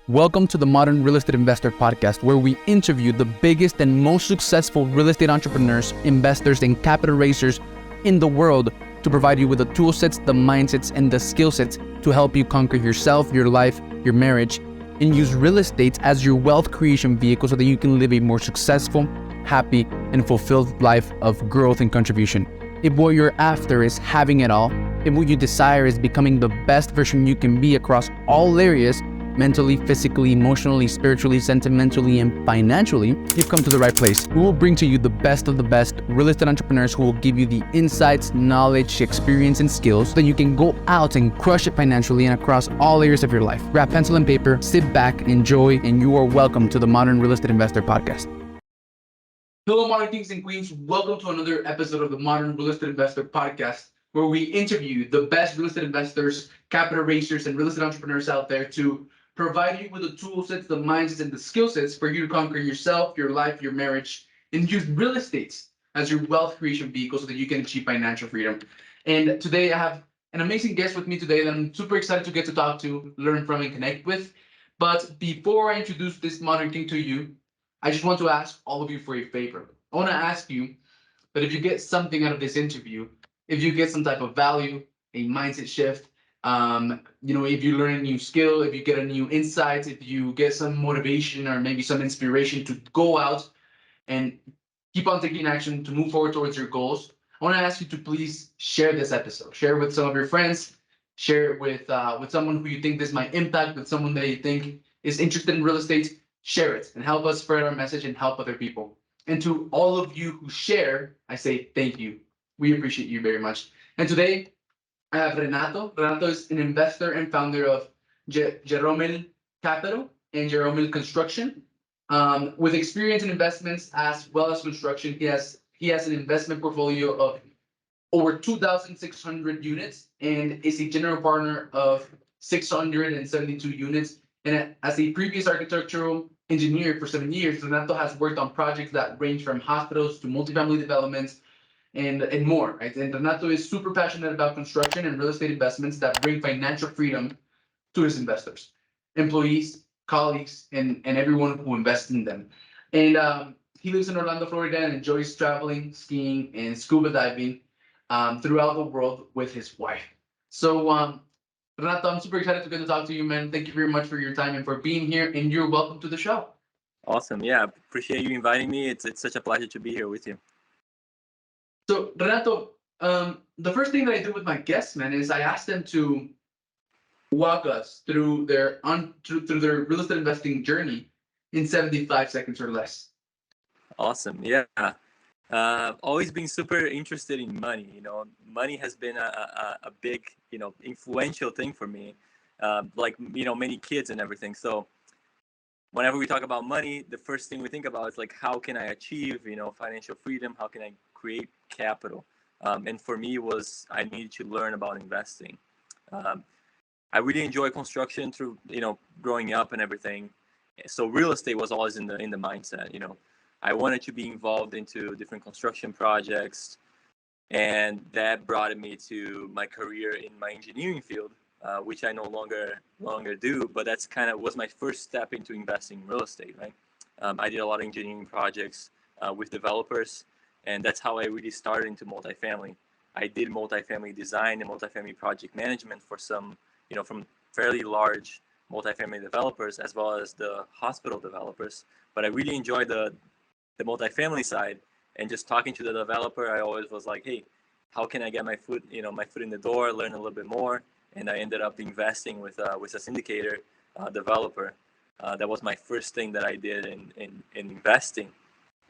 Welcome to the Modern Real Estate Investor Podcast, where we interview the biggest and most successful real estate entrepreneurs, investors, and capital raisers in the world to provide you with the tool sets, the mindsets, and the skill sets to help you conquer yourself, your life, your marriage, and use real estate as your wealth creation vehicle so that you can live a more successful, happy, and fulfilled life of growth and contribution. If what you're after is having it all, if what you desire is becoming the best version you can be across all areas, mentally, physically, emotionally, spiritually, sentimentally, and financially, you've come to the right place. We will bring to you the best of the best real estate entrepreneurs who will give you the insights, knowledge, experience, and skills so that you can go out and crush it financially and across all areas of your life. Grab pencil and paper, sit back, enjoy, and you are welcome to the Modern Real Estate Investor Podcast. Hello, Modern Kings and Queens. Welcome to another episode of the Modern Real Estate Investor Podcast, where we interview the best real estate investors, capital raisers, and real estate entrepreneurs out there to provide you with the tool sets, the mindsets, and the skill sets for you to conquer yourself, your life, your marriage, and use real estate as your wealth creation vehicle so that you can achieve financial freedom. And today I have an amazing guest with me today that I'm super excited to get to talk to, learn from, and connect with. But before I introduce this modern king to you, I just want to ask all of you for a favor. I want to ask you that if you get something out of this interview, if you get some type of value, a mindset shift, if you learn a new skill, if you get a new insight, if you get some motivation or maybe some inspiration to go out and keep on taking action to move forward towards your goals, I want to ask you to please share this episode. Share it with some of your friends. Share it with someone who you think this might impact, with someone that you think is interested in real estate. Share it and help us spread our message and help other people. And to all of you who share, I say thank you. We appreciate you very much. And today, I have Renato. Renato is an investor and founder of Geromel Capital and Geromel Construction. With experience in investments as well as construction, he has an investment portfolio of over 2,600 units and is a general partner of 672 units. And as a previous architectural engineer for 7 years, Renato has worked on projects that range from hospitals to multifamily developments and more, right? And Renato is super passionate about construction and real estate investments that bring financial freedom to his investors, employees, colleagues, and everyone who invests in them. And he lives in Orlando, Florida, and enjoys traveling, skiing, and scuba diving throughout the world with his wife. So, Renato, I'm super excited to get to talk to you, man. Thank you very much for your time and for being here, and you're welcome to the show. Awesome. Yeah, appreciate you inviting me. It's such a pleasure to be here with you. So, Renato, the first thing that I do with my guests, man, is I ask them to walk us through their real estate investing journey in 75 seconds or less. Awesome. Yeah. Always been super interested in money. Money has been a big, influential thing for me, many kids and everything. So whenever we talk about money, the first thing we think about is like, how can I achieve, financial freedom? How can I create capital? And for me I needed to learn about investing. I really enjoy construction through, growing up and everything. So real estate was always in the mindset. I wanted to be involved into different construction projects, and that brought me to my career in my engineering field, which I no longer do, but that's kind of was my first step into investing in real estate, right? I did a lot of engineering projects with developers, and that's how I really started into multifamily. I did multifamily design and multifamily project management for some, from fairly large multifamily developers as well as the hospital developers. But I really enjoyed the multifamily side, and just talking to the developer, I always was like, hey, how can I get my foot in the door, learn a little bit more? And I ended up investing with a syndicator developer. That was my first thing that I did in investing,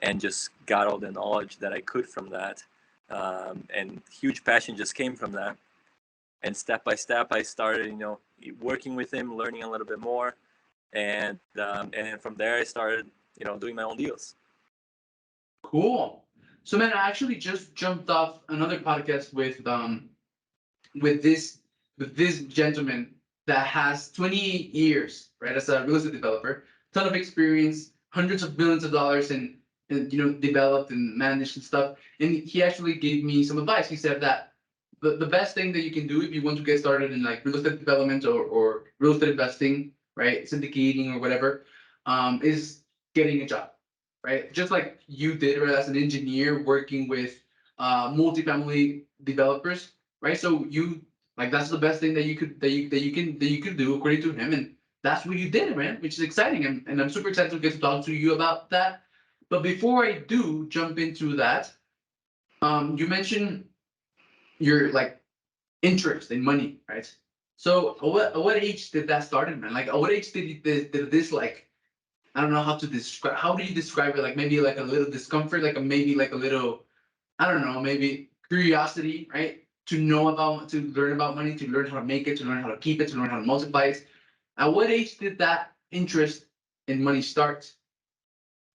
and just got all the knowledge that I could from that. And huge passion just came from that. And step by step, I started, working with him, learning a little bit more. And from there, I started, doing my own deals. Cool. So, man, I actually just jumped off another podcast with this gentleman that has 28 years, right, as a real estate developer, ton of experience, hundreds of millions of dollars in developed and managed and stuff. And he actually gave me some advice. He said that the best thing that you can do if you want to get started in like real estate development or real estate investing right, syndicating or whatever, is getting a job, right? Just like you did, right, as an engineer working with multifamily developers, right? So you like that's the best thing that you could do according to him, and that's what you did, man, which is exciting, and I'm super excited to get to talk to you about that. But before I do jump into that, you mentioned your like interest in money, right? So at what age did that start, man? Like at what age did this like I don't know how to describe. How do you describe it? Like maybe like a little discomfort, like a maybe like a little, I don't know, maybe curiosity, right? To know about, to learn about money, to learn how to make it, to learn how to keep it, to learn how to multiply it. At what age did that interest in money start?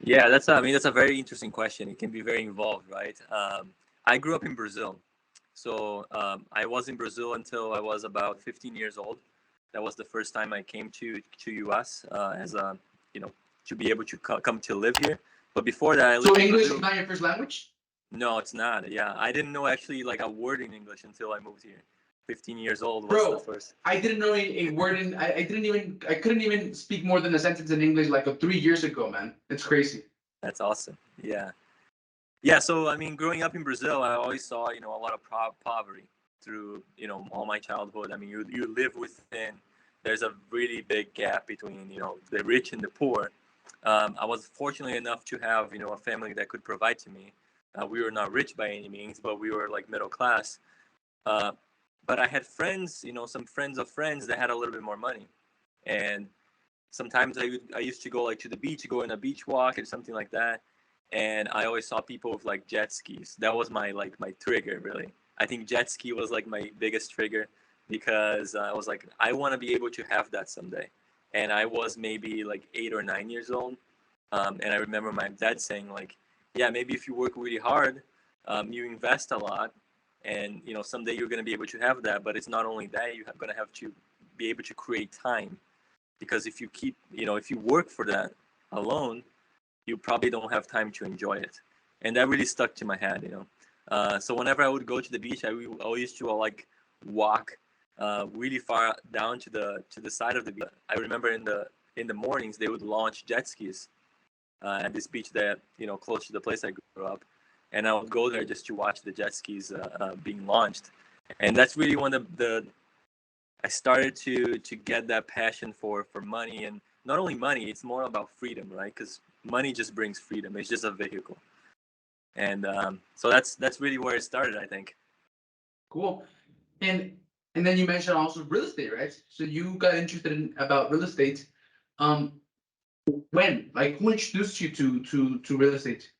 Yeah, that's a very interesting question. It can be very involved, right? I grew up in Brazil, so I was in Brazil until I was about 15 years old. That was the first time I came to US as a you know to be able to come to live here. But before that, I So lived in English is Brazil. not your first language? No, it's not. Yeah, I didn't know actually like a word in English until I moved here. 15 years old was the Bro, first. I didn't know a word in, I couldn't even speak more than a sentence in English like 3 years ago, man. It's crazy. That's awesome. Yeah. Yeah, so I mean, growing up in Brazil, I always saw a lot of poverty through all my childhood. I mean, you live within. There's a really big gap between the rich and the poor. I was fortunate enough to have a family that could provide to me. We were not rich by any means, but we were like middle class. Uh, but I had friends, some friends of friends that had a little bit more money, and sometimes I used to go like to the beach, go on a beach walk or something like that, and I always saw people with like jet skis. That was my trigger really. I think jet ski was like my biggest trigger because I was like I want to be able to have that someday, and I was maybe like 8 or 9 years old, and I remember my dad saying like, yeah, maybe if you work really hard, you invest a lot, and someday you're gonna be able to have that. But it's not only that, you're gonna have to be able to create time because if you keep if you work for that alone, you probably don't have time to enjoy it. And that really stuck to my head. So whenever I would go to the beach, I used to like walk really far down to the side of the beach. I remember in the mornings they would launch jet skis at this beach that close to the place I grew up, and I would go there just to watch the jet skis being launched. And that's really one of the I started to get that passion for money, and not only money, it's more about freedom, right? Because money just brings freedom. It's just a vehicle, and so that's really where it started, I think. Cool. And and then you mentioned also real estate, right? So you got interested in about real estate. Um, when? Like who introduced you to real estate?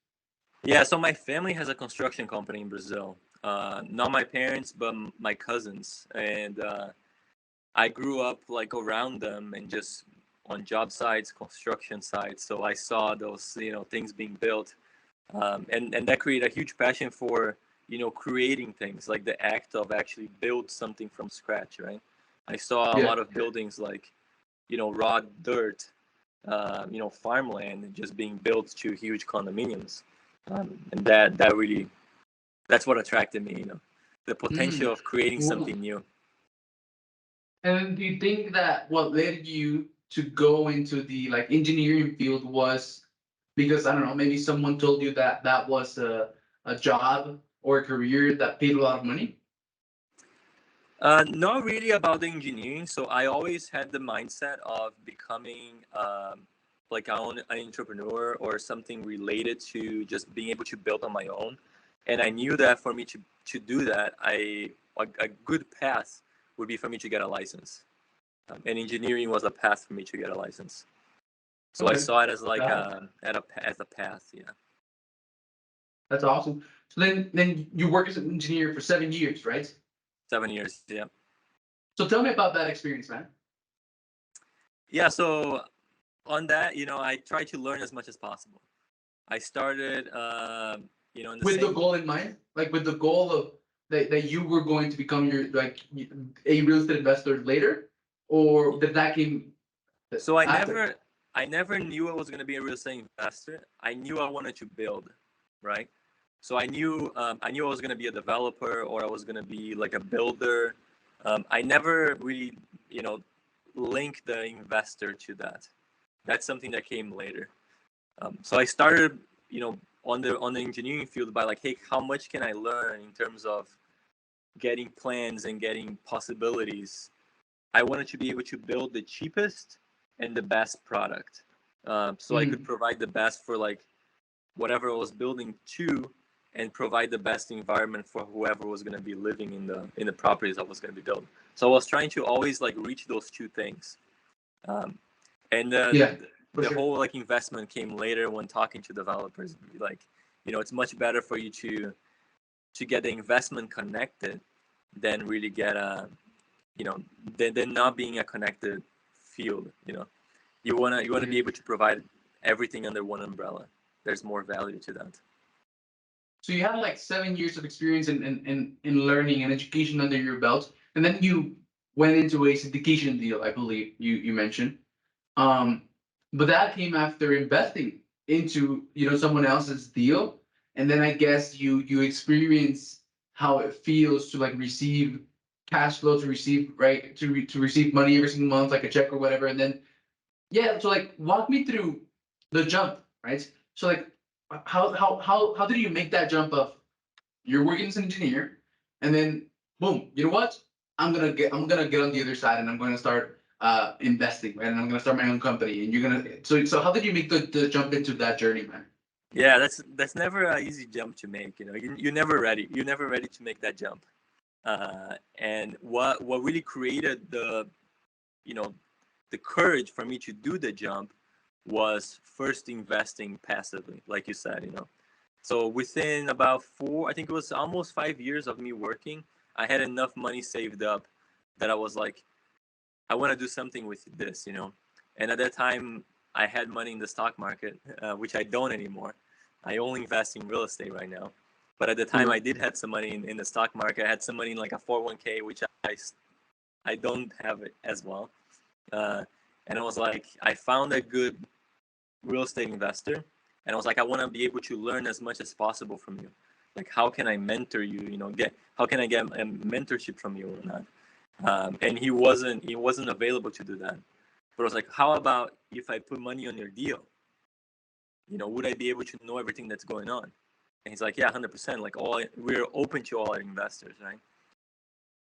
Yeah, so my family has a construction company in Brazil. Not my parents, but my cousins, and I grew up like around them and just on job sites, construction sites. So I saw those things being built, and that created a huge passion for creating things, like the act of actually build something from scratch, right? I saw a Yeah. lot of buildings like raw dirt, farmland just being built to huge condominiums, and that really that's what attracted me, the Mm, potential of creating cool. something new. And then do you think that what led you to go into the like engineering field was because I don't know, maybe someone told you that that was a job or a career that paid a lot of money? Not really about the engineering. So I always had the mindset of becoming like an entrepreneur or something related to just being able to build on my own. And I knew that for me to do that, a good path would be for me to get a license. And engineering was a path for me to get a license. So I Okay. saw it as like Got it. as a path. Yeah, That's awesome. So then you work as an engineer for 7 years, right? 7 years. Yeah, So tell me about that experience, man. yeah. So on that, I try to learn as much as possible. I started, in the With the same. goal in mind, like with the goal of that you were going to become your like a real estate investor later, or did that came So after? I never knew I was going to be a real estate investor. I knew I wanted to build, right? So I knew I was going to be a developer or I was going to be like a builder. I never really, you know, link the investor to that. That's something that came later. So I started, on the engineering field by like, hey, how much can I learn in terms of getting plans and getting possibilities? I wanted to be able to build the cheapest and the best product, so I could provide the best for like whatever I was building to, and provide the best environment for whoever was going to be living in the properties I was going to be building. So I was trying to always like reach those two things. And the sure. whole like investment came later when talking to developers. Like, it's much better for you to get the investment connected than really get than not being a connected field. You wanna be able to provide everything under one umbrella. There's more value to that. So you have like 7 years of experience in learning and education under your belt, and then you went into a syndication deal, I believe you mentioned. Um, but that came after investing into someone else's deal, and then I guess you experience how it feels to like receive cash flow, to receive to receive money every single month, like a check or whatever, and then yeah. So like walk me through the jump, right? So like how did you make that jump of you're working as an engineer, and then boom, you know what? I'm gonna get on the other side, and I'm gonna start investing, right? And I'm gonna start my own company. And you're gonna so how did you make the jump into that journey, man? Yeah, that's never an easy jump to make. You're never ready. You're never ready to make that jump. And what really created you know the courage for me to do the jump was first investing passively, like you said. So within about I think it was almost 5 years of me working, I had enough money saved up that I was like, I want to do something with this. And at that time, I had money in the stock market, which I don't anymore. I only invest in real estate right now. But at the time, I did have some money in the stock market. I had some money in like a 401k, which I don't have it as well. And I was like, I found a good real estate investor, and I was like, I want to be able to learn as much as possible from you. Like, how can I mentor you? How can I get a mentorship from you or not? And he wasn't available to do that. But I was like, how about if I put money on your deal? Would I be able to know everything that's going on? And he's like, yeah, 100%. Like, we're open to all our investors, right?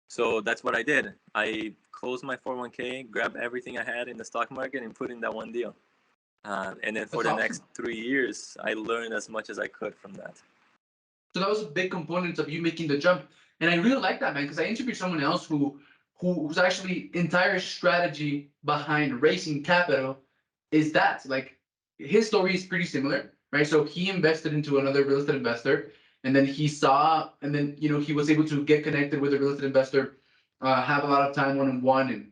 So that's what I did. I closed my 401k, grabbed everything I had in the stock market, and put in that one deal. And then for That's the awesome. next 3 years, I learned as much as I could from that. So that was a big component of you making the jump, and I really like that, man, because I interviewed someone else whose actually entire strategy behind raising capital is that like his story is pretty similar, right? So he invested into another real estate investor, and then he saw, and then he was able to get connected with a real estate investor, have a lot of time one on one,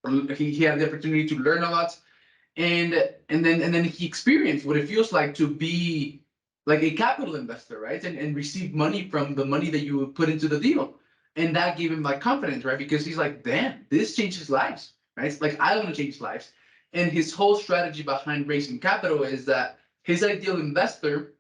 and he had the opportunity to learn a lot, and and then he experienced what it feels like to be like a capital investor, right? And receive money from the money that you put into the deal, and that gave him like confidence, right? Because he's like, damn, this changes lives, right? It's like, I want to change lives. And his whole strategy behind raising capital is that his ideal investor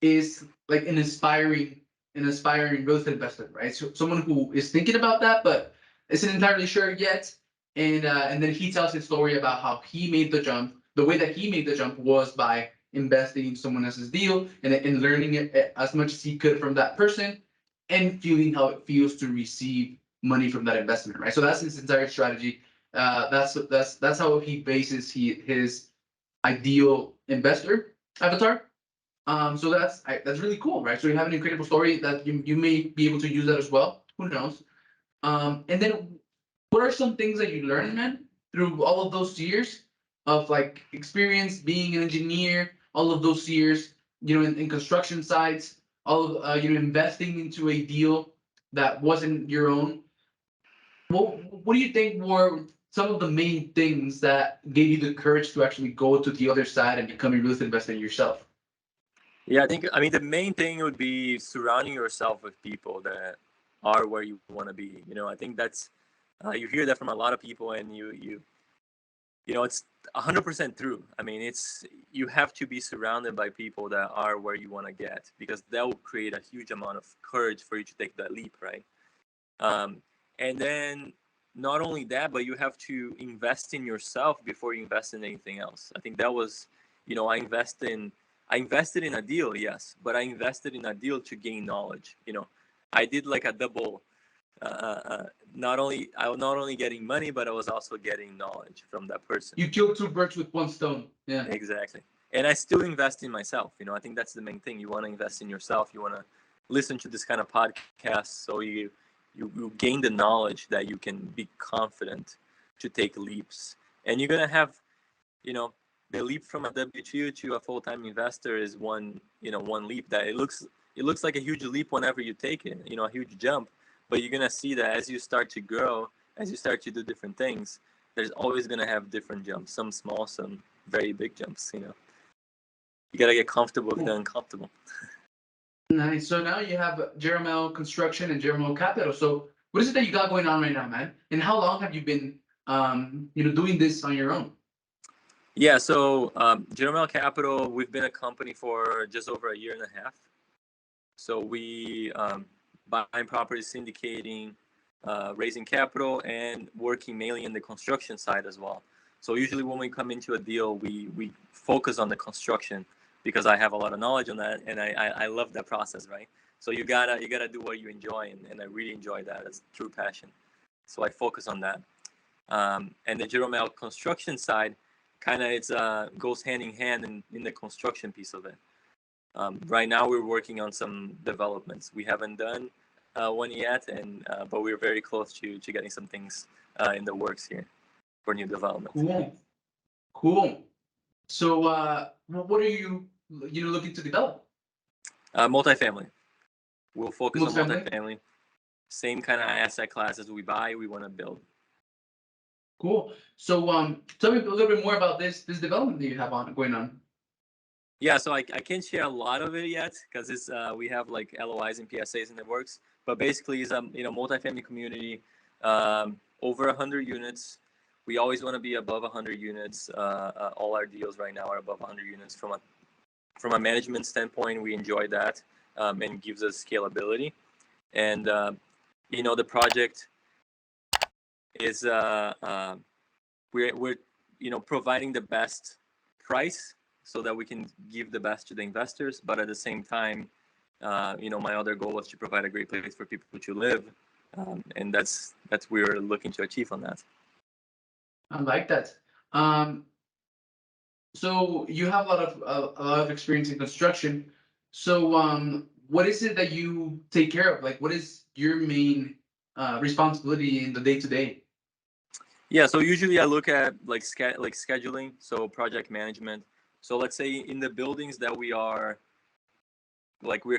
is like an aspiring real estate investor, right? So someone who is thinking about that but isn't entirely sure yet. And then he tells his story about how he made the jump. The way that he made the jump was by investing in someone else's deal, and learning it as much as he could from that person, and feeling how it feels to receive money from that investment, right? So that's his entire strategy. That's how he bases his ideal investor avatar. So that's really cool, right? So you have an incredible story that you may be able to use that as well. Who knows? And then what are some things that you learned, man, through all of those years of like experience being an engineer, all of those years, in construction sites, all of investing into a deal that wasn't your own. What do you think were some of the main things that gave you the courage to actually go to the other side and become a real estate investor yourself? Yeah, I mean, the main thing would be surrounding yourself with people that are where you want to be. I think that's you hear that from a lot of people, and it's 100% true. I mean, you have to be surrounded by people that are where you want to get, because that will create a huge amount of courage for you to take that leap, right? And then not only that, but you have to invest in yourself before you invest in anything else. I think that was, I invested in a deal, yes, but I invested in a deal to gain knowledge. I did like a double. I was not only getting money, but I was also getting knowledge from that person. You killed two birds with one stone. Yeah. Exactly. And I still invest in myself. I think that's the main thing. You want to invest in yourself. You want to listen to this kind of podcast so you gain the knowledge that you can be confident to take leaps. And you're going to have, the leap from a W2 to a full-time investor is one leap that it looks like a huge leap whenever you take it, a huge jump. But you're going to see that as you start to grow, as you start to do different things, there's always going to have different jumps, some small, some very big jumps. You got to get comfortable with the uncomfortable. Nice. So now you have Geromel Construction and Geromel Capital. So what is it that you got going on right now, man? And how long have you been, doing this on your own? Yeah. So Geromel Capital, we've been a company for just over a year and a half. So we buying properties, syndicating, raising capital, and working mainly in the construction side as well. So usually when we come into a deal, we focus on the construction because I have a lot of knowledge on that, and I love that process, right? So you gotta do what you enjoy, and I really enjoy that. It's true passion. So I focus on that. And the Geromel construction side, kind of it's goes hand in hand in the construction piece of it. Right now we're working on some developments. We haven't done one yet, but we're very close to getting some things in the works here for new development. Cool. So what are you looking to develop? Multifamily. We'll focus on Multifamily? multifamily. Same kind of asset classes we buy, we want to build. Cool. So tell me a little bit more about this development that you have going on. Yeah, so I can't share a lot of it yet because it's we have like LOIs and PSAs in the works. But basically, it's a multifamily community, over 100 units. We always want to be above 100 units. All our deals right now are above 100 units. From a management standpoint, we enjoy that, and gives us scalability. And the project is we're providing the best price so that we can give the best to the investors, but at the same time, my other goal was to provide a great place for people to live, and that's we're looking to achieve on that. I like that. So you have a lot of experience in construction. So what is it that you take care of? Like, what is your main responsibility in the day to day? Yeah, so usually I look at like scheduling, so project management. So let's say in the buildings that we're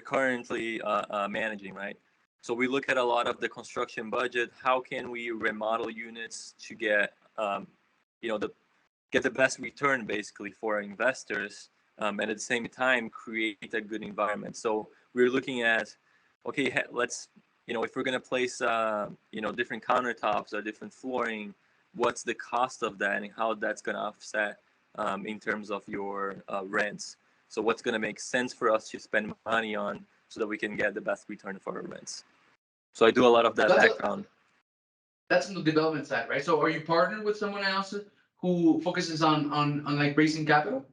currently managing, right? So we look at a lot of the construction budget. How can we remodel units to get get the best return basically for our investors, and at the same time create a good environment. So we're looking at, okay, let's if we're going to place different countertops or different flooring, what's the cost of that and how that's going to offset in terms of your rents. So what's going to make sense for us to spend money on so that we can get the best return for our rents. So I do a lot of that background. That's on the development side, right? So are you partnered with someone else who focuses on like raising capital?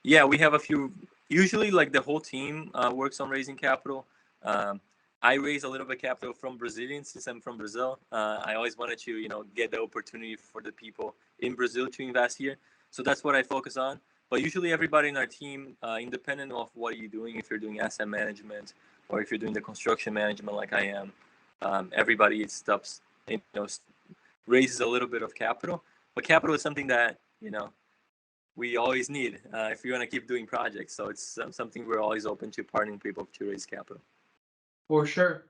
Yeah, we have a few. Usually, like the whole team works on raising capital. I raise a little bit of capital from Brazilians since I'm from Brazil. I always wanted to, get the opportunity for the people in Brazil to invest here. So that's what I focus on. But usually everybody in our team, independent of what you're doing, if you're doing asset management or if you're doing the construction management like I am, everybody stops, raises a little bit of capital. But capital is something that, we always need if you want to keep doing projects. So it's something we're always open to partnering people to raise capital. For sure.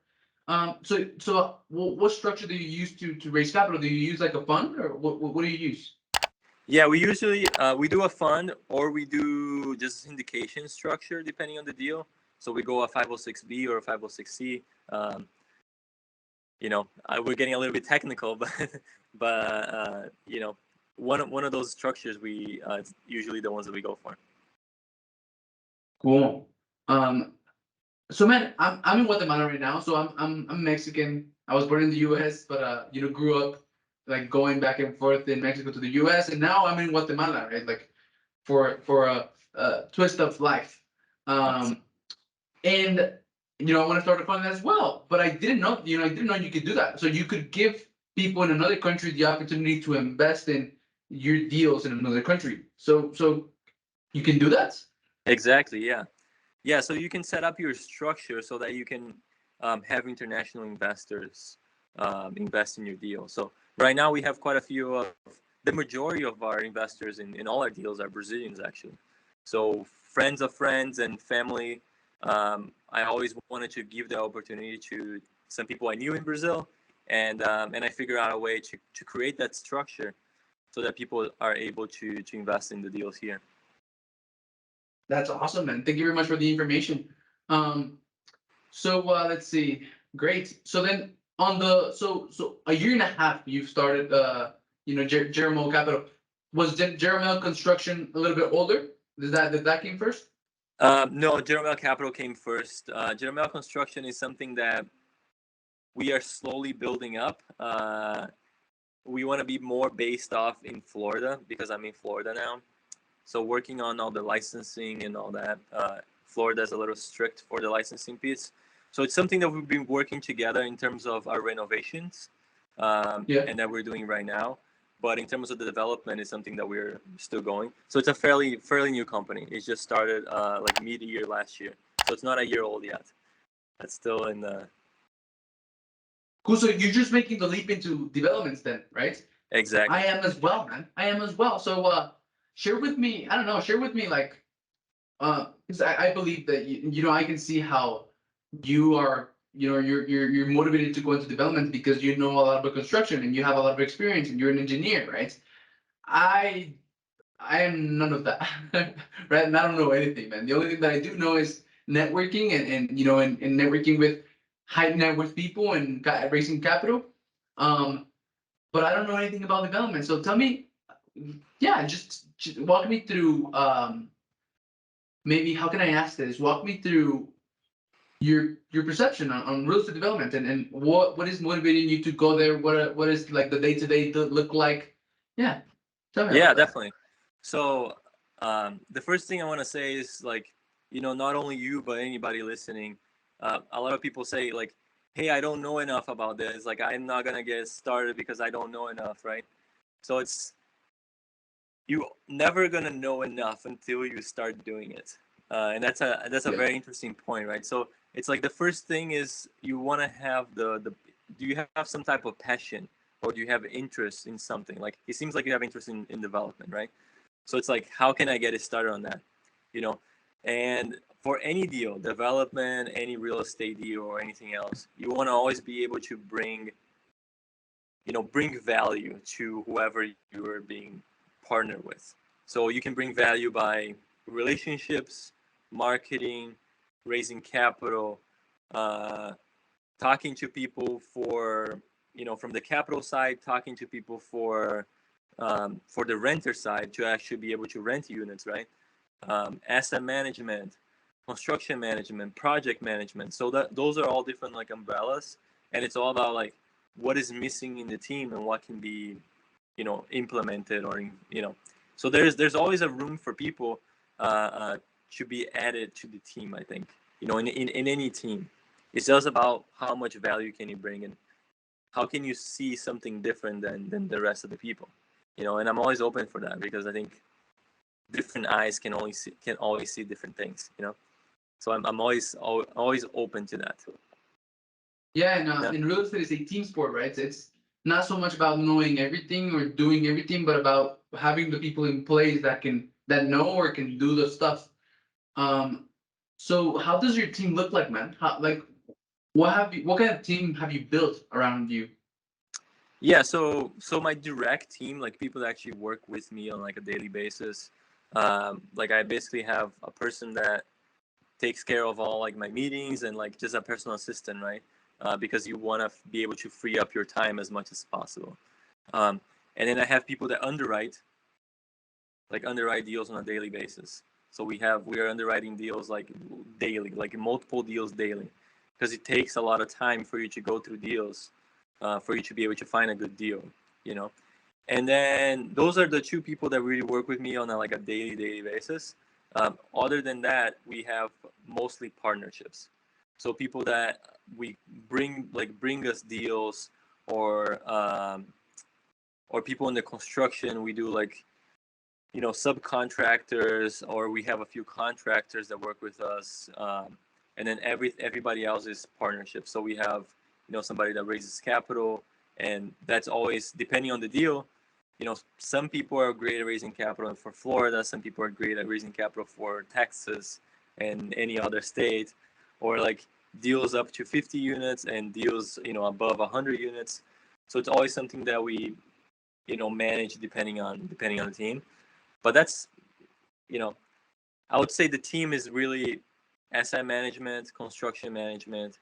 So what structure do you use to raise capital? Do you use like a fund, or what do you use? Yeah, we usually we do a fund or we do just syndication structure depending on the deal. So we go a 506B or a 506C. We're getting a little bit technical, but one of those structures we usually the ones that we go for. Cool. So man, I'm in Guatemala right now. So I'm Mexican. I was born in the U.S., but grew up like going back and forth in Mexico to the U.S. and now I'm in Guatemala, right? Like for a twist of life. Awesome. Um, and I want to start a fund as well, but I didn't know, I didn't know you could do that. So you could give people in another country the opportunity to invest in your deals in another country. So you can do that. Exactly. Yeah. Yeah. So you can set up your structure so that you can have international investors invest in your deal. So right now we have quite a few of the majority of our investors in all our deals are Brazilians actually. So friends of friends and family. I always wanted to give the opportunity to some people I knew in Brazil, and I figured out a way to create that structure so that people are able to invest in the deals here. That's awesome, man. Thank you very much for the information. Um, so let's see. Great. So then on the so a year and a half you've started Jeremo Capital. Was Jeremel Construction a little bit older? Did that came first? No, Geromel Capital came first. Geromel Construction is something that we are slowly building up. We want to be more based off in Florida because I'm in Florida now. So working on all the licensing and all that. Florida is a little strict for the licensing piece. So it's something that we've been working together in terms of our renovations, Yeah. and that we're doing right now. But in terms of the development, it's something that we're still going. So it's a fairly new company. It just started like mid-year last year. So it's not a year old yet. That's still in the Cool. So you're just making the leap into developments then, right? I exactly. am as well, man. I am as well. So share with me, I don't know, share with me like because I believe that I can see how you are, you're motivated to go into development because you know a lot about construction and you have a lot of experience and you're an engineer, right? I I am none of that. Right? And I don't know anything, man. The only thing that I do know is networking and networking with high net worth people and raising capital. Um, but I don't know anything about development. So tell me, yeah, just walk me through. Maybe how can I ask this? Walk me through your perception on real estate development and what is motivating you to go there. What is like the day to day look like? Yeah, tell me Yeah, about that. definitely. So the first thing I want to say is like, not only you but anybody listening. A lot of people say like, "Hey, I don't know enough about this. Like, I'm not gonna get started because I don't know enough." Right? So it's you never gonna know enough until you start doing it, and that's a Yeah. very interesting point, right? So it's like the first thing is you want to have the do you have some type of passion or do you have interest in something? Like it seems like you have interest in development, right? So it's like, how can I get it started on that? You know, and for any deal, development, any real estate deal or anything else, you want to always be able to bring value to whoever you are being partnered with. So you can bring value by relationships, marketing, raising capital, uh, talking to people from the capital side, talking to people for the renter side to actually be able to rent units, right? Asset management, construction management, project management. So that those are all different like umbrellas, and it's all about like what is missing in the team and what can be, implemented or. So there's always a room for people to be added to the team. I think in any team, it's just about how much value can you bring and how can you see something different than the rest of the people. And I'm always open for that because I think different eyes can always see different things. So I'm always open to that. Yeah, and Yeah. in real estate, it's a team sport, right? It's not so much about knowing everything or doing everything, but about having the people in place that know or can do the stuff. Um, so how does your team look like, man? What kind of team have you built around you? Yeah, so my direct team, like people that actually work with me on like a daily basis, like I basically have a person that takes care of all like my meetings and like just a personal assistant, right? Because you want to be able to free up your time as much as possible. Um, and then I have people that underwrite deals on a daily basis. So we are underwriting deals like daily, like multiple deals daily, because it takes a lot of time for you to go through deals, for you to be able to find a good deal. And then those are the two people that really work with me on a daily basis. Other than that, we have mostly partnerships. So people that we bring us deals, or people in the construction. We do subcontractors, or we have a few contractors that work with us, and then everybody else is partnerships. So we have somebody that raises capital, and that's always depending on the deal. Some people are great at raising capital for Florida. Some people are great at raising capital for Texas and any other state, or deals up to 50 units and deals above 100 units. So it's always something that we manage depending on the team. But that's I would say the team is really asset management, construction management,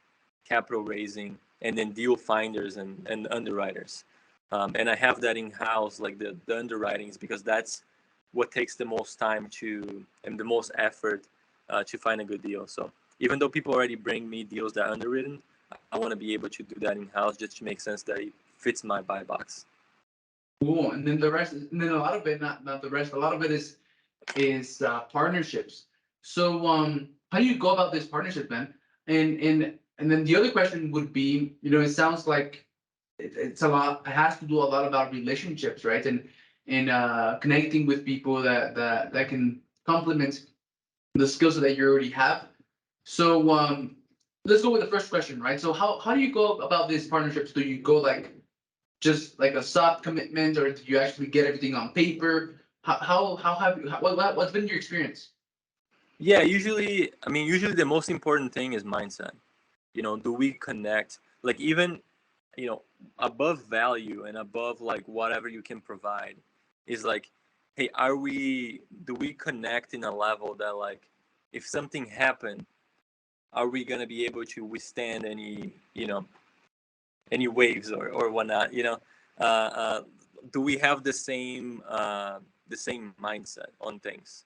capital raising, and then deal finders and underwriters. And I have that in house, like the underwritings, because that's what takes the most time and the most effort to find a good deal. So even though people already bring me deals that are underwritten, I want to be able to do that in house just to make sense that it fits my buy box. Cool. And then the rest, and then a lot of it, not the rest, a lot of it is partnerships. So how do you go about this partnership, man? And then the other question would be, it sounds like it's a lot. It has to do a lot about relationships, right? And connecting with people that can complement the skills that you already have. So let's go with the first question, right? So how do you go about these partnerships? Do you go just like a soft commitment, or do you actually get everything on paper? What's been your experience? Yeah, usually the most important thing is mindset. Do we connect? Even above value and above whatever you can provide is hey, do we connect in a level that if something happened, are we going to be able to withstand any waves or whatnot? Do we have the same mindset on things?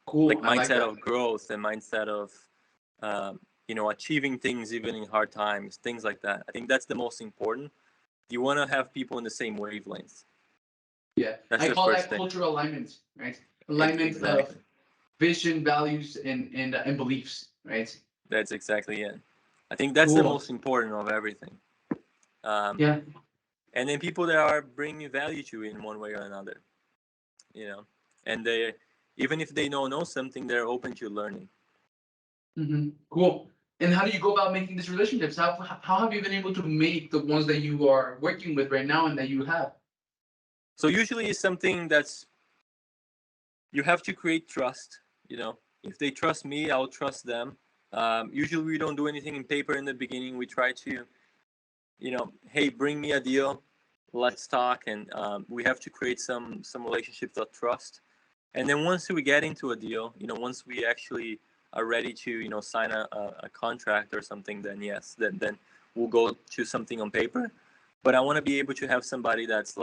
Cool. Mindset of growth and mindset of achieving things even in hard times, things like that. I think that's the most important. You want to have people in the same wavelengths. Yeah, that's I the call first that thing. cultural alignment, right? Alignment Exactly. of vision, values, and beliefs, right? That's exactly it. I think that's the most important of everything. Yeah. And then people that are bringing value to you in one way or another, and they, even if they don't know something, they're open to learning. Cool. And how do you go about making these relationships? How have you been able to make the ones that you are working with right now and that you have? So usually it's something that's, you have to create trust. If they trust me, I'll trust them. Usually we don't do anything in paper in the beginning. We try to, hey, bring me a deal, let's talk, and we have to create some relationships of trust. And then once we get into a deal, once we actually are ready to sign a contract or something, then yes, then we'll go to something on paper. But I want to be able to have somebody that's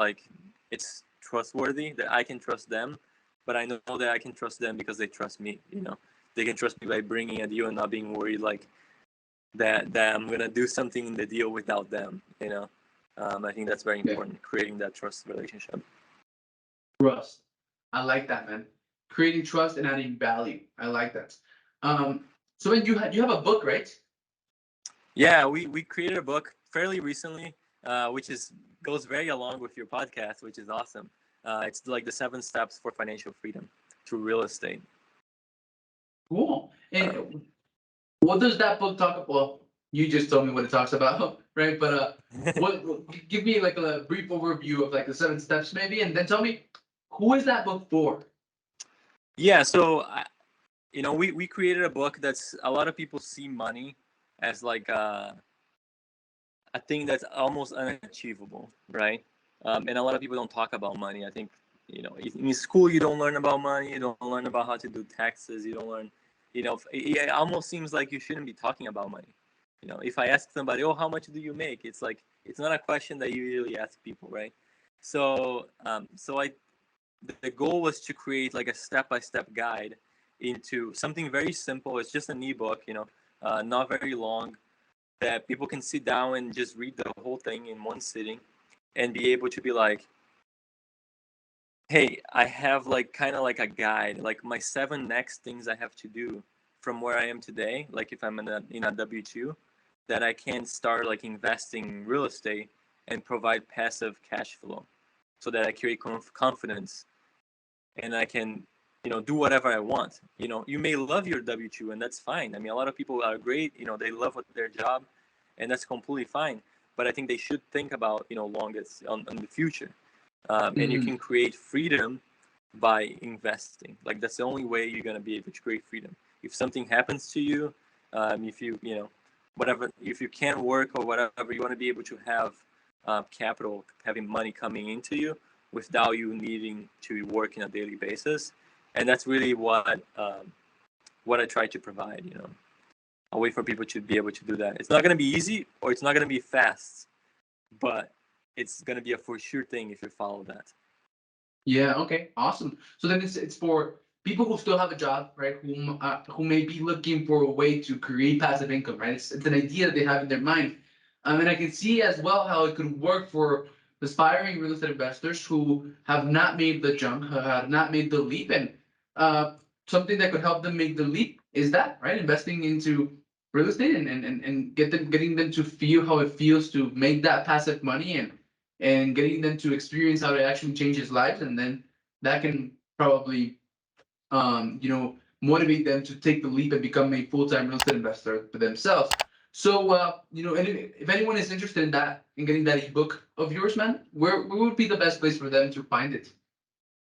it's trustworthy, that I can trust them, but I know that I can trust them because they trust me. They can trust me by bringing a deal and not being worried that I'm gonna do something in the deal without them. I think that's very important, creating that trust relationship. Trust. I like that, man. Creating trust and adding value. I like that. So when you have a book, right? Yeah, we created a book fairly recently, which goes very along with your podcast, which is awesome. It's the 7 steps for financial freedom through real estate. Cool. And what does that book talk about? Well, you just told me what it talks about, right? But give me a brief overview of the 7 steps maybe, and then tell me, who is that book for? Yeah, so we created a book that's, a lot of people see money as a thing that's almost unachievable, right? And a lot of people don't talk about money. I think in school you don't learn about money, you don't learn about how to do taxes, you don't learn, it almost seems like you shouldn't be talking about money. If I ask somebody, oh, how much do you make, it's it's not a question that you usually ask people, right? So the goal was to create a step-by-step guide into something very simple. It's just an ebook, not very long, that people can sit down and just read the whole thing in one sitting. and be able to be like, hey, I have like kind of like a guide, like my 7 next things I have to do from where I am today. Like if I'm in a W-2, that I can start like investing in real estate and provide passive cash flow, so that I create confidence and I can, do whatever I want. You may love your W-2, and that's fine. I mean, a lot of people are great. They love their job, and that's completely fine. But I think they should think about, longest on the future. And you can create freedom by investing. Like that's the only way you're gonna be able to create freedom. If something happens to you, if whatever, if you can't work or whatever, you want to be able to have capital, having money coming into you without you needing to work in a daily basis. And that's really what I try to provide. A way for people to be able to do that. It's not gonna be easy or it's not gonna be fast, but it's gonna be a for sure thing if you follow that. Yeah. Okay. Awesome. So then it's for people who still have a job, right? Who may be looking for a way to create passive income, right? It's an idea that they have in their mind. And I can see as well how it could work for aspiring real estate investors who have not made the jump, who have not made the leap, and uh, something that could help them make the leap is that, right? Investing into real estate and getting them to feel how it feels to make that passive money and getting them to experience how it actually changes lives, and then that can probably motivate them to take the leap and become a full-time real estate investor for themselves. So and if anyone is interested in that, in getting that ebook of yours, man, where would be the best place for them to find it?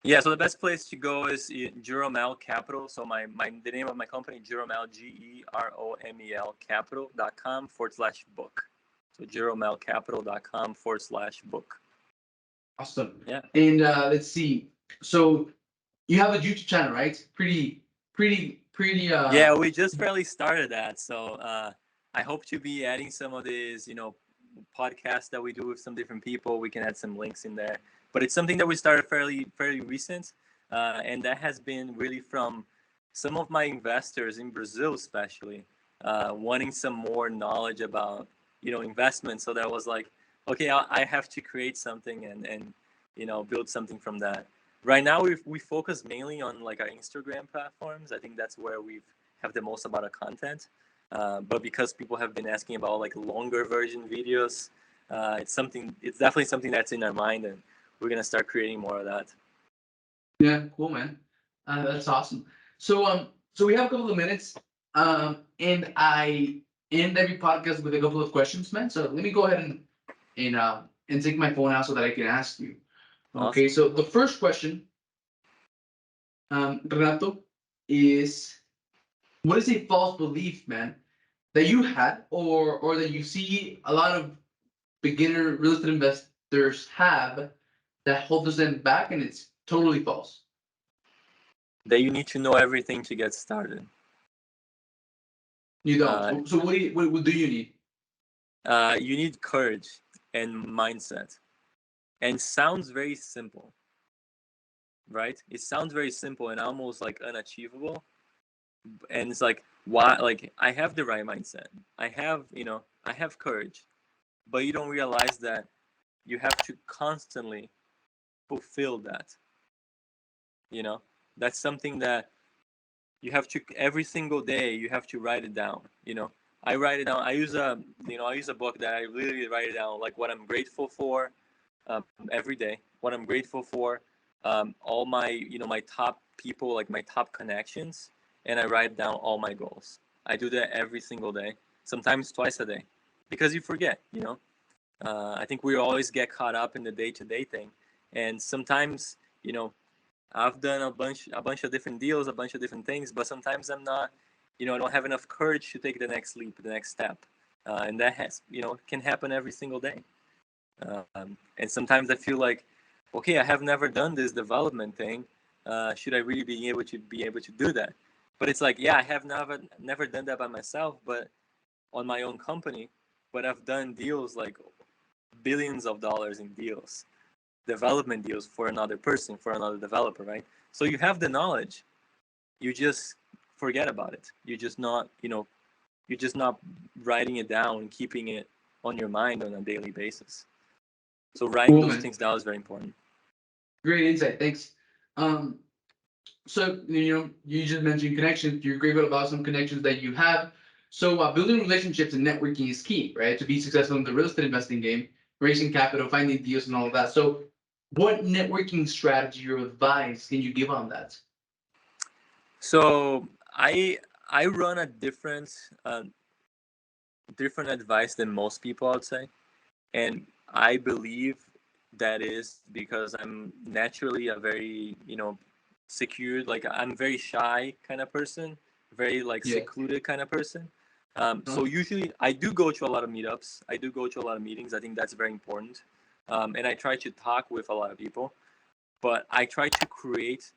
Yeah, so the best place to go is Geromel Capital. So the name of my company, Geromel, Geromel capital.com/book. So geromelcapital.com/book. Awesome. Yeah. And let's see. So you have a YouTube channel, right? Pretty. Yeah, we just barely started that. So I hope to be adding some of these, podcasts that we do with some different people. We can add some links in there. But it's something that we started fairly recent. And that has been really from some of my investors in Brazil, especially, wanting some more knowledge about, investment. So that was like, okay, I have to create something and build something from that. Right now, we focus mainly on like our Instagram platforms. I think that's where we have the most amount of content. But because people have been asking about like longer version videos, it's definitely something that's in our mind, and we're gonna start creating more of that. Yeah, cool, man. That's awesome. So we have a couple of minutes, and I end every podcast with a couple of questions, man. So let me go ahead and take my phone out so that I can ask you. Okay, Awesome. so the first question, Renato, is what is a false belief, man, that you had or that you see a lot of beginner real estate investors have that holds them back, and it's totally false? That you need to know everything to get started. You don't. Uh, So what do you need? you need courage and mindset. And sounds very simple, right? It sounds very simple and almost like unachievable. And it's like, why? Like, I have the right mindset. I have courage, but you don't realize that you have to constantly fulfill that. You know, that's something that you have to every single day. You have to write it down. I write it down. I use a book that I literally write it down, like what I'm grateful for every day. What I'm grateful for, all my my top people, like my top connections, and I write down all my goals. I do that every single day, sometimes twice a day, because you forget. I think we always get caught up in the day-to-day thing, and sometimes I've done a bunch of different deals, a bunch of different things, but sometimes I'm not, I don't have enough courage to take the next leap, the next step, and that can happen every single day. And sometimes I feel like, okay, I have never done this development thing. Should I really be able to do that? But it's like, yeah, I have never done that by myself, but on my own company. But I've done deals like billions of dollars in deals, development deals for another person, for another developer, right? So you have the knowledge, you just forget about it. You're just not writing it down and keeping it on your mind on a daily basis. So writing Cool, those man. things down is very important. Great insight. Thanks. Um, so you just mentioned connections. You're grateful about some connections that you have. So building relationships and networking is key, right? To be successful in the real estate investing game, raising capital, finding deals, and all of that. So, what networking strategy or advice can you give on that? So I run a different advice than most people, I'd say, and I believe that is because I'm naturally a very secured, like I'm very shy kind of person, very like Yeah. secluded kind of person. Huh? So usually I do go to a lot of meetups. I do go to a lot of meetings. I think that's very important, and I try to talk with a lot of people, but I try to create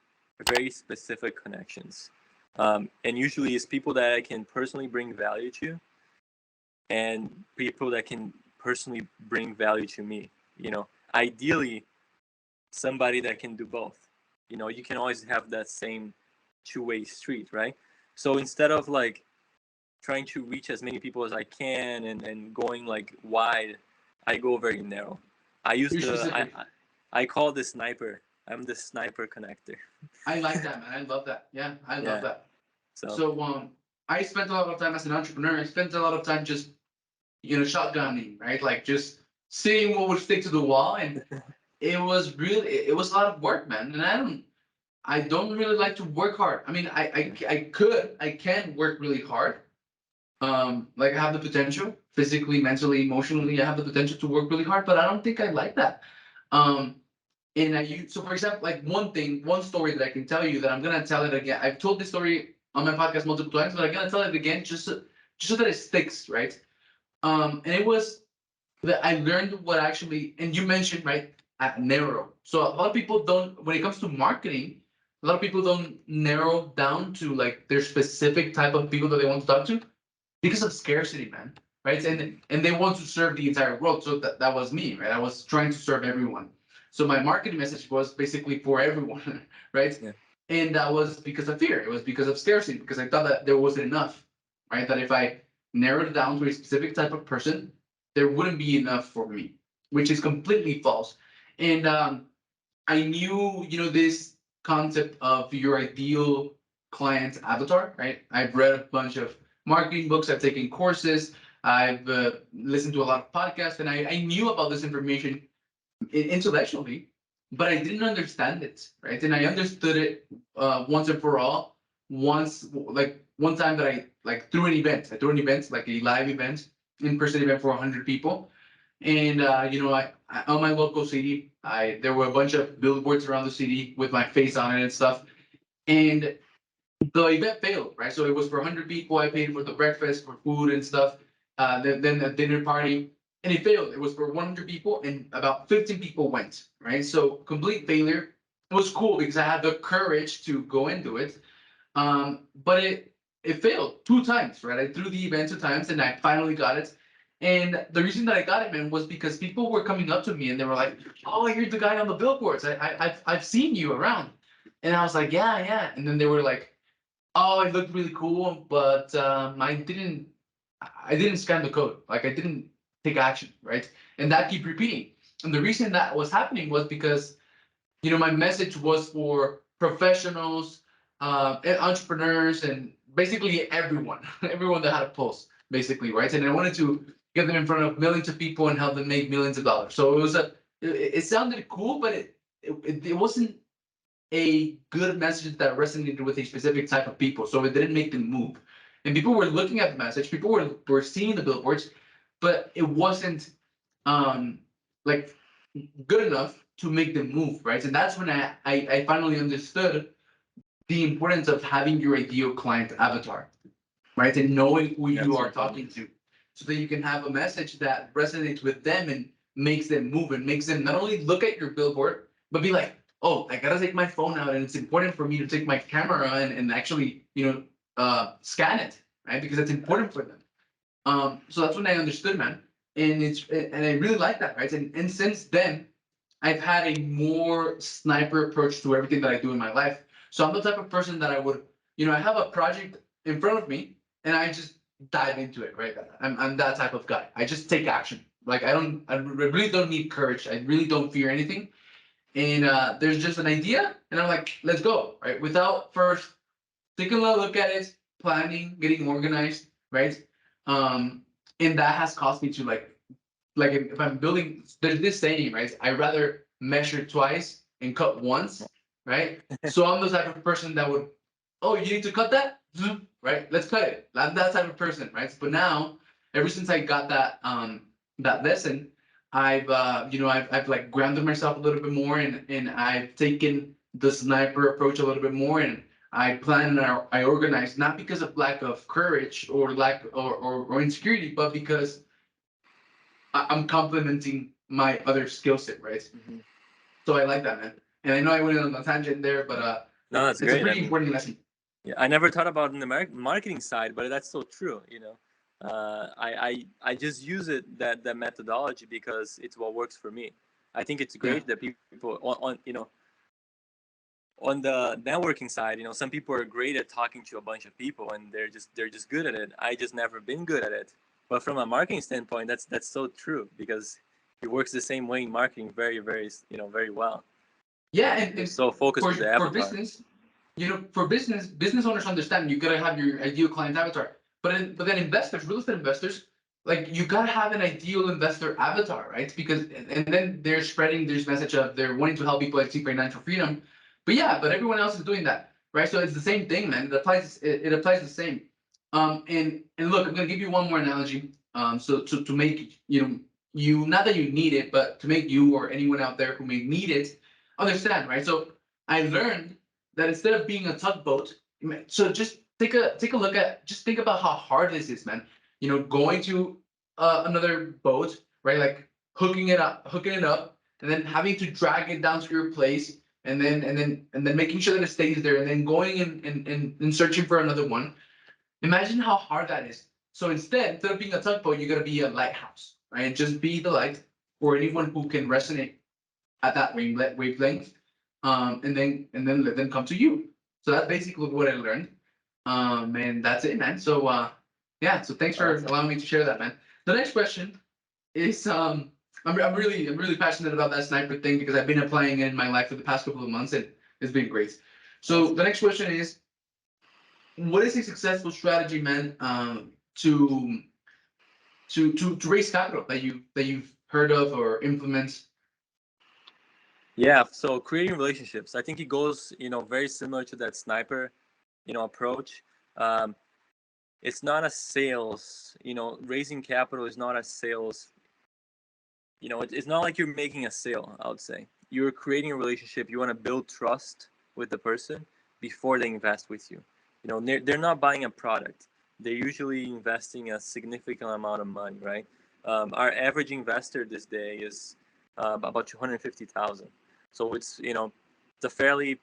very specific connections. And usually it's people that I can personally bring value to and people that can personally bring value to me. Ideally, somebody that can do both. You can always have that same two-way street, right? So instead of like trying to reach as many people as I can and going like wide, I go very narrow. I use You're the specific. I call the sniper. I'm the sniper connector. I like that, man. I love that. Yeah, I love Yeah. that. So So, I spent a lot of time as an entrepreneur. I spent a lot of time just, shotgunning, right? Like just seeing what would stick to the wall, and it was a lot of work, man. And I don't really like to work hard. I mean, I can work really hard. Like I have the potential, physically, mentally, emotionally, I have the potential to work really hard, but I don't think I like that. Um, so for example, like one story that I can tell you that I'm gonna tell it again. I've told this story on my podcast multiple times, but I'm gonna tell it again just so that it sticks, right? And it was that I learned what actually, and you mentioned, right, narrow. So a lot of people don't, when it comes to marketing, a lot of people don't narrow down to like their specific type of people that they want to talk to because of scarcity, man. Right? And they want to serve the entire world. So that was me, right? I was trying to serve everyone. So my marketing message was basically for everyone, right? yeah, And that was because of fear. It was because of scarcity, because I thought that there wasn't enough, right? That if I narrowed it down to a specific type of person, there wouldn't be enough for me, which is completely false. And I knew, this concept of your ideal client avatar, right? I've read a bunch of marketing books, I've taken courses, I've listened to a lot of podcasts, and I knew about this information intellectually, but I didn't understand it, right? And I understood it once and for all. Like one time that I like threw an event, like a live event, in-person event for 100 people, and I on my local city, there were a bunch of billboards around the city with my face on it and stuff. And the event failed, right? So it was for 100 people. I paid for the breakfast, for food and stuff. Then a dinner party, and it failed. It was for 100 people, and about 15 people went, right? So complete failure. It was cool because I had the courage to go and do it. But it failed 2 times, right? I threw the event 2 times, and I finally got it. And the reason that I got it, man, was because people were coming up to me and they were like, "Oh, you're the guy on the billboards. I've seen you around." And I was like, "Yeah, yeah." And then they were like, "Oh, it looked really cool, but I didn't scan the code. Like I didn't take action, right?" And that keep repeating. And the reason that was happening was because my message was for professionals, and entrepreneurs, and basically everyone, everyone that had a pulse, basically, right? And I wanted to get them in front of millions of people and help them make millions of dollars. So it sounded cool, but it wasn't a good message that resonated with a specific type of people. So it didn't make them move. And people were looking at the message, people were seeing the billboards, but it wasn't um like good enough to make them move, right? And that's when I finally understood the importance of having your ideal client avatar, right? And knowing who yeah, you so are important. talking to, so that you can have a message that resonates with them and makes them move and makes them not only look at your billboard, but be like, "Oh, I gotta take my phone out, and it's important for me to take my camera and actually, scan it, right? Because it's important for them." So that's when I understood, man. And I really like that, right? And since then, I've had a more sniper approach to everything that I do in my life. So I'm the type of person that I would, I have a project in front of me and I just dive into it, right? I'm that type of guy. I just take action. Like I really don't need courage. I really don't fear anything. And there's just an idea, and I'm like, let's go, right? Without first taking a look at it, planning, getting organized, right? Um, and that has caused me to like if I'm building, there's this saying, right? I rather measure twice and cut once, right? So I'm the type of person that would, oh, you need to cut that, right? Let's cut it. That type of person, right? But now, ever since I got that lesson, I've I've like grounded myself a little bit more, and I've taken the sniper approach a little bit more, and I plan and I organize, not because of lack of courage or lack or insecurity, but because I'm complementing my other skill set, right? Mhm. So I like that, man. And I know I went on a tangent there, but No, that's it's a great. I pretty mean, important lesson. yeah, I never thought about it in the marketing side, but that's so true. I just use that methodology because it's what works for me. I think it's Yeah. great that people on on the networking side, some people are great at talking to a bunch of people and they're just good at it. I just never been good at it. But from a marketing standpoint, that's so true because it works the same way in marketing very, very, very well. Yeah, You're and so focused with the for avatar. business, for business owners understand you gotta have your ideal client avatar. But then investors, real estate investors, like you gotta have an ideal investor avatar, right? Because and then they're spreading this message of they're wanting to help people achieve financial freedom. But yeah, but everyone else is doing that, right? So it's the same thing, man. It applies the same. And look, I'm gonna give you one more analogy. So to make you not that you need it, but to make you or anyone out there who may need it understand, right? So I learned that instead of being a tugboat, so just take a look at just think about how hard this is, man. Going to another boat, right? Like hooking it up, and then having to drag it down to your place, and then making sure that it stays there, and then going and searching for another one. Imagine how hard that is. So instead of being a tugboat, you gotta be a lighthouse, right? Just be the light for anyone who can resonate at that wavelength, and then let them come to you. So that's basically what I learned, and that's it, man. So yeah, so thanks for Awesome. allowing me to share that, man. The next question is I'm really passionate about that sniper thing because I've been applying it in my life for the past couple of months, and it's been great. So Awesome. the next question is, what is a successful strategy, man, to raise capital that you've heard of or implement? Yeah, so creating relationships. I think it goes, very similar to that sniper, approach. Um, it's not a sales, raising capital is not a sales. It's not like you're making a sale, I would say. You're creating a relationship. You want to build trust with the person before they invest with you. They're not buying a product. They're usually investing a significant amount of money, right? Our average investor this day is about 250,000. So it's a fairly,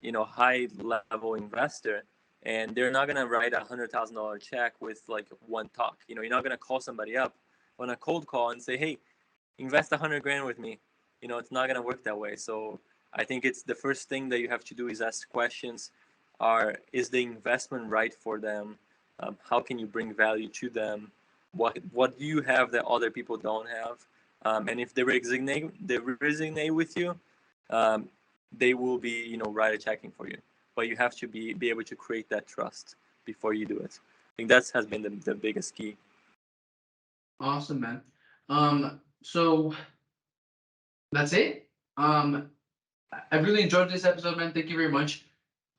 high level investor, and they're not gonna write $100,000 check with like one talk. You're not gonna call somebody up on a cold call and say, "Hey, invest 100 grand with me." It's not gonna work that way. So I think it's the first thing that you have to do is ask questions. Is the investment right for them? How can you bring value to them? What do you have that other people don't have? And if they resonate with you, um, they will be write a checking for you. But you have to be able to create that trust before you do it. I think that has been the biggest key. Awesome, man. So that's it. I really enjoyed this episode, man. Thank you very much.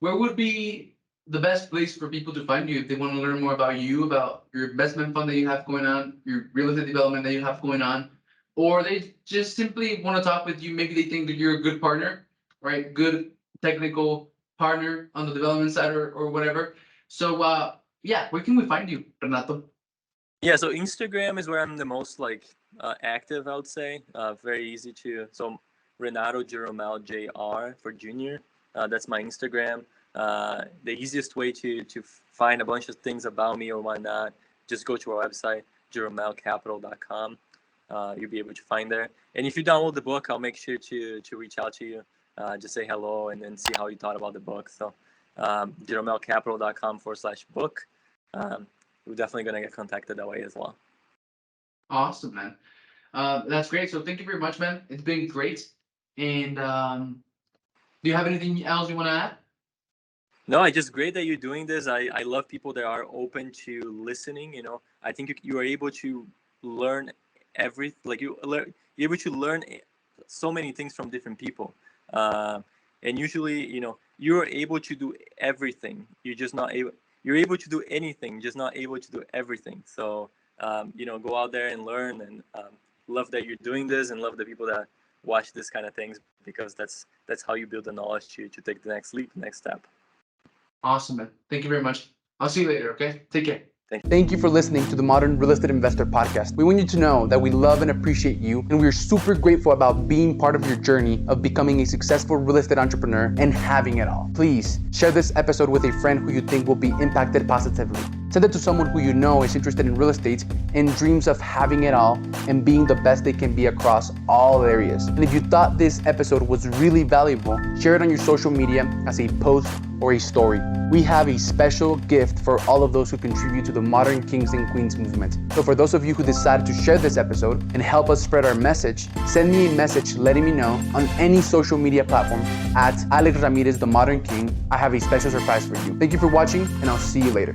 Where would be the best place for people to find you if they want to learn more about you, about your investment fund that you have going on, your real estate development that you have going on, or they just simply want to talk with you? Maybe they think that you're a good partner, right? Good technical partner on the development side or whatever. So yeah, where can we find you, Renato? Yeah, so Instagram is where I'm the most like active, I would say. Very easy to Renato Geromel Jr for Junior. That's my Instagram. The easiest way to find a bunch of things about me or whatnot, just go to our website, jeromelcapital.com. You'll be able to find there. And if you download the book, I'll make sure to reach out to you, just say hello and then see how you thought about the book. So jeromelcapital.com/book. We're definitely gonna get contacted that way as well. Awesome, man. That's great. So thank you very much, man. It's been great. And do you have anything else you want to add? No, it's just great that you're doing this. I love people that are open to listening. I think you are able to learn you're able to learn so many things from different people. And usually, you're able to do everything. You're able to do anything, just not able to do everything. So, go out there and learn, and love that you're doing this, and love the people that watch this kind of things, because that's how you build the knowledge to take the next leap, next step. Awesome, man. Thank you very much. I'll see you later, okay? Take care. Thank you. Thank you for listening to the Modern Real Estate Investor Podcast. We want you to know that we love and appreciate you, and we're super grateful about being part of your journey of becoming a successful real estate entrepreneur and having it all. Please share this episode with a friend who you think will be impacted positively. Send it to someone who you know is interested in real estate and dreams of having it all and being the best they can be across all areas. And if you thought this episode was really valuable, share it on your social media as a post or a story. We have a special gift for all of those who contribute to the Modern Kings and Queens movement. So for those of you who decided to share this episode and help us spread our message, send me a message letting me know on any social media platform at Alex Ramirez, the Modern King. I have a special surprise for you. Thank you for watching, and I'll see you later.